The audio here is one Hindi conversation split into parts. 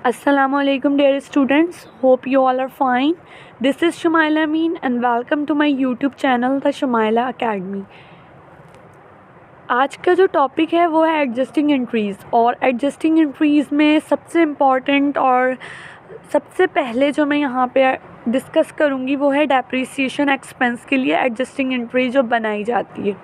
Assalamu alaikum dear students, hope you all are fine. This is Shumaila Amin and welcome to my YouTube channel The Shumaila Academy. आज का जो टॉपिक है वो है एडजस्टिंग एंट्रीज़, और एडजस्टिंग एंट्रीज़ में सबसे इम्पॉर्टेंट और सबसे पहले जो मैं यहाँ पे डिस्कस करूँगी वो है डेप्रिसिएशन एक्सपेंस के लिए एडजस्टिंग एंट्री जो बनाई जाती है।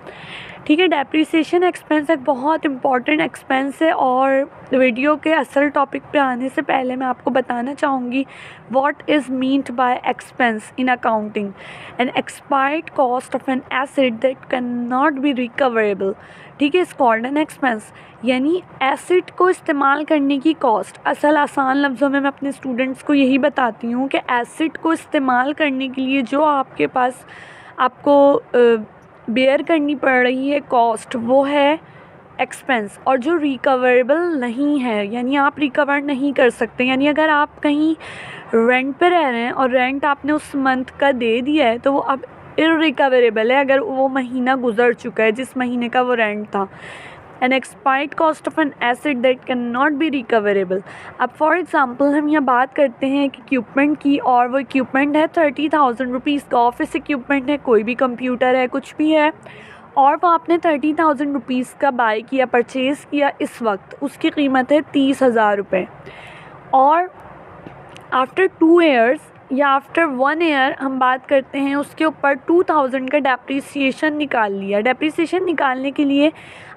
ठीक है, डेप्रिसिएशन एक्सपेंस एक बहुत इंपॉर्टेंट एक्सपेंस है, और वीडियो के असल टॉपिक पे आने से पहले मैं आपको बताना चाहूँगी what is meant by expense in accounting. An expired cost of an asset that can not be recoverable. ठीक है, इस कॉल्ड एन एक्सपेंस, यानी एसेट को इस्तेमाल करने की कॉस्ट। असल आसान लफ्ज़ों में मैं अपने स्टूडेंट्स को यही बताती हूँ कि एसेट को इस्तेमाल करने के लिए जो आपके पास आपको बेयर करनी पड़ रही है कॉस्ट, वो है एक्सपेंस। और जो रिकवरेबल नहीं है, यानी आप रिकवर नहीं कर सकते, यानी अगर आप कहीं रेंट पे रह रहे हैं और रेंट आपने उस मंथ का दे दिया है तो वो अब इररिकवरेबल है अगर वो महीना गुजर चुका है जिस महीने का वो रेंट था। An expired cost of an asset that can not be recoverable. अब फॉर एग्ज़ाम्पल हम यहाँ बात करते हैं कि इक्विपमेंट की, और वो इक्विपमेंट है 30,000 रुपीज़ का। ऑफिस इक्विपमेंट है, कोई भी कंप्यूटर है, कुछ भी है, और वो आपने 30,000 रुपीज़ का बाय किया, परचेज़ किया। इस वक्त उसकी कीमत है 30,000 रुपये, और आफ्टर 2 ईयर्स या आफ्टर 1 ईयर हम बात करते हैं उसके ऊपर 2,000 का डेप्रिसिएशन निकाल लिया। डेप्रिसिएशन निकालने के लिए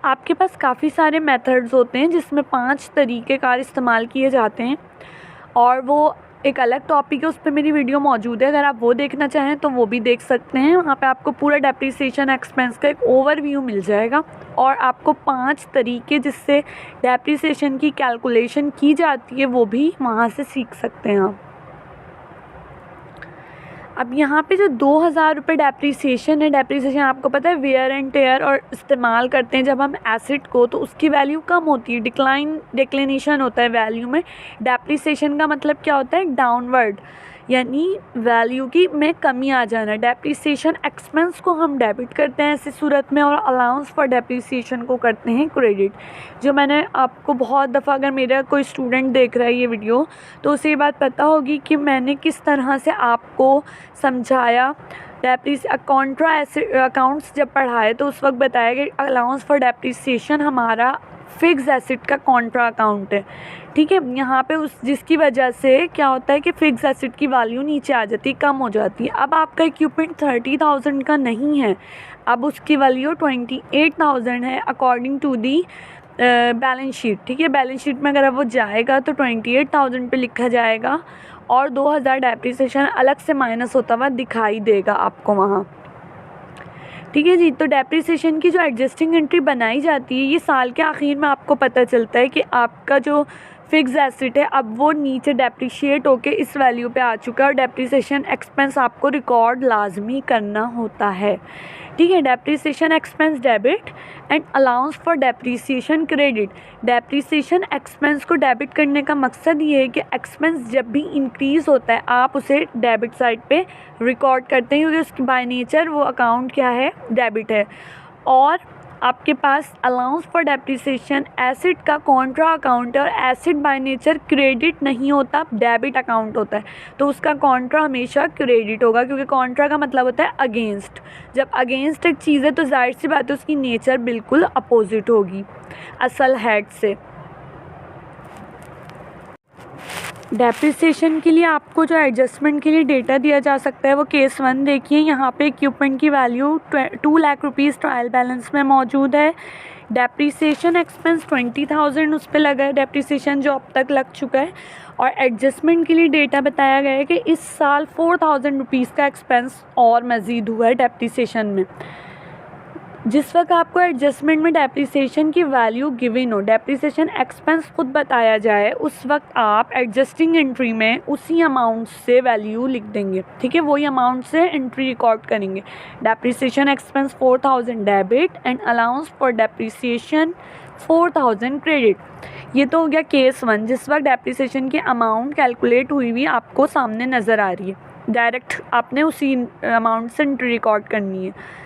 आपके पास काफ़ी सारे मेथड्स होते हैं जिसमें 5 तरीक़ेकार इस्तेमाल किए जाते हैं, और वो एक अलग टॉपिक है, उस पर मेरी वीडियो मौजूद है। अगर आप वो देखना चाहें तो वो भी देख सकते हैं। वहाँ पे आपको पूरा डेप्रिसिएशन एक्सपेंस का एक ओवरव्यू मिल जाएगा, और आपको 5 तरीके जिससे डेप्रिसिएशन की कैलकुलेशन की जाती है वो भी वहाँ से सीख सकते हैं आप। अब यहाँ पे जो 2,000 रुपये डेप्रिसिएशन है, डेप्रिसिएशन आपको पता है वेयर एंड टेयर और इस्तेमाल करते हैं जब हम एसेट को, तो उसकी वैल्यू कम होती है, डिक्लिनेशन होता है वैल्यू में। डेप्रिसिएशन का मतलब क्या होता है? डाउनवर्ड, यानी वैल्यू की में कमी आ जाना। डेप्रिसिएशन एक्सपेंस को हम डेबिट करते हैं ऐसी सूरत में, और अलाउंस फॉर डेप्रिसिएशन को करते हैं क्रेडिट। जो मैंने आपको बहुत दफ़ा, अगर मेरा कोई स्टूडेंट देख रहा है ये वीडियो तो उसे ये बात पता होगी कि मैंने किस तरह से आपको समझाया। कॉन्ट्रा अकाउंट्स जब पढ़ाए तो उस वक्त बताया कि अलाउंस फॉर डेप्रिसिएशन हमारा फिक्स एसेट का कॉन्ट्रा अकाउंट है। ठीक है, यहाँ पे जिसकी वजह से क्या होता है कि फ़िक्स एसेट की वैल्यू नीचे आ जाती है, कम हो जाती है। अब आपका इक्विपमेंट 30,000 का नहीं है, अब उसकी वैल्यू 28,000 है according to the balance sheet. ठीक है, बैलेंस शीट में अगर वो जाएगा तो 28,000 पे लिखा जाएगा, और 2,000 डेप्रिसिएशन अलग से माइनस होता हुआ दिखाई देगा आपको वहाँ। ठीक है जी, तो डेप्रिसिएशन की जो एडजस्टिंग एंट्री बनाई जाती है, ये साल के आखिर में आपको पता चलता है कि आपका जो फिक्स एसेट है अब वो नीचे डेप्रिशिएट होके इस वैल्यू पे आ चुका है, और डेप्रिसिएशन एक्सपेंस आपको रिकॉर्ड लाजमी करना होता है। ठीक है, depreciation expense debit and allowance for depreciation credit. Depreciation expense को डेबिट करने का मकसद ये है कि एक्सपेंस जब भी इंक्रीज़ होता है आप उसे डेबिट साइड पे रिकॉर्ड करते हैं, क्योंकि उसकी बाय नेचर वो अकाउंट क्या है? डेबिट है। और आपके पास अलाउंस फॉर डेप्रिसिएशन एसेट का कॉन्ट्रा अकाउंट है, और एसेट बाय नेचर क्रेडिट नहीं होता, डेबिट अकाउंट होता है, तो उसका कॉन्ट्रा हमेशा क्रेडिट होगा, क्योंकि कॉन्ट्रा का मतलब होता है अगेंस्ट। जब अगेंस्ट एक चीज़ है तो जाहिर सी बात है उसकी नेचर बिल्कुल अपोजिट होगी असल हेड से। डेप्रिसिएशन के लिए आपको जो एडजस्टमेंट के लिए डेटा दिया जा सकता है वो केस 1 देखिए। यहाँ पे इक्विपमेंट की value 2 lakh rupees trial balance में मौजूद है। डेप्रिसिएशन एक्सपेंस 20,000 उस पर लगा है, डेप्रिसिएशन जो अब तक लग चुका है। और एडजस्टमेंट के लिए डेटा बताया गया है कि इस साल 4,000 रुपीज़ का एक्सपेंस और मज़ीद हुआ है डेप्रिसिएशन में। जिस वक्त आपको एडजस्टमेंट में डेप्रिसिएशन की वैल्यू गिवन हो, डेप्रिसिएशन एक्सपेंस खुद बताया जाए, उस वक्त आप एडजस्टिंग एंट्री में उसी अमाउंट से वैल्यू लिख देंगे। ठीक है, वही अमाउंट से एंट्री रिकॉर्ड करेंगे। Depreciation expense 4,000 debit and allowance for depreciation 4,000 credit. ये तो हो गया केस 1, जिस वक्त डेप्रिसिएशन की अमाउंट कैलकुलेट हुई हुई आपको सामने नज़र आ रही है, डायरेक्ट आपने उसी अमाउंट से एंट्री रिकॉर्ड करनी है।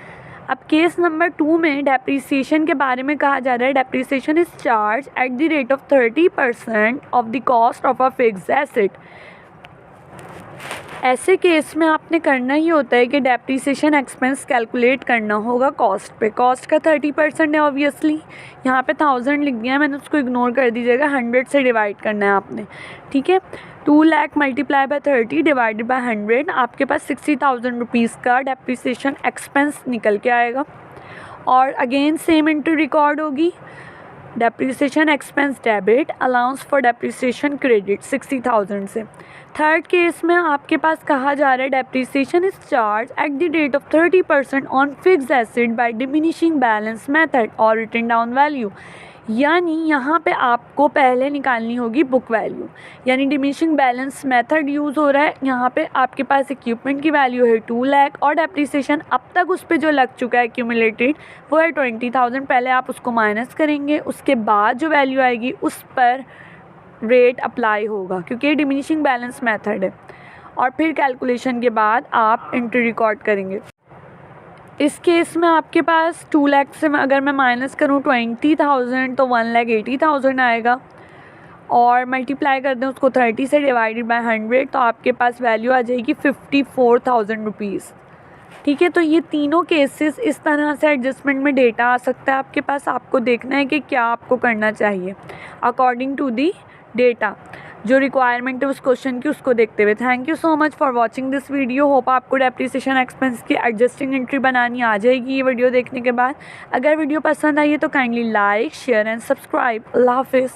अब केस नंबर 2 में डेप्रीसिएशन के बारे में कहा जा रहा है, depreciation is charge at the rate of 30% of the cost of a fixed asset. ऐसे केस में आपने करना ही होता है कि डेप्रीसिएशन एक्सपेंस कैलकुलेट करना होगा कॉस्ट पे। कॉस्ट का 30% है ऑब्वियसली, यहाँ पे 1000 लिख दिया है मैंने, उसको इग्नोर कर दीजिएगा, 100 से डिवाइड करना है आपने, ठीक है। 2 lakh multiply by 30 divided by 100, आपके पास 60,000 रुपीज़ का डेप्रीसिएशन एक्सपेंस निकल के आएगा। और अगेन सेम एंट्री रिकॉर्ड होगी, depreciation expense debit, allowance for depreciation credit 60,000 से। थर्ड केस में आपके पास कहा जा रहा है depreciation is charge at the rate of 30% on fixed asset by diminishing balance method और रिटन डाउन वैल्यू। यानी यहाँ पे आपको पहले निकालनी होगी बुक वैल्यू, यानी डिमिनिशिंग बैलेंस मेथड यूज़ हो रहा है। यहाँ पे आपके पास इक्विपमेंट की वैल्यू है 2 लाख और डेप्रीसिएशन अब तक उस पर जो लग चुका है एक्यूमुलेटेड वो है 20,000। पहले आप उसको माइनस करेंगे, उसके बाद जो वैल्यू आएगी उस पर रेट अप्लाई होगा क्योंकि ये डिमिनिशिंग बैलेंस मेथड है। और फिर कैलकुलेशन के बाद आप एंट्री रिकॉर्ड करेंगे। इस केस में आपके पास 2 लाख से अगर मैं माइनस करूँ 20,000 तो 1,80,000 आएगा, और मल्टीप्लाई कर दें उसको 30 से डिवाइडेड बाय 100 तो आपके पास वैल्यू आ जाएगी 54,000 रुपीज़, ठीक है। तो ये तीनों केसेस इस तरह से एडजस्टमेंट में डेटा आ सकता है आपके पास। आपको देखना है कि क्या आपको करना चाहिए अकॉर्डिंग टू दी डेटा, जो रिक्वायरमेंट है उस क्वेश्चन की, उसको देखते हुए। Thank you so much for watching this video. Hope आपको डेप्रीसिएशन एक्सपेंस की एडजस्टिंग एंट्री बनानी आ जाएगी ये वीडियो देखने के बाद। अगर वीडियो पसंद आई है तो kindly like, share and subscribe. अल्लाह हाफिज़।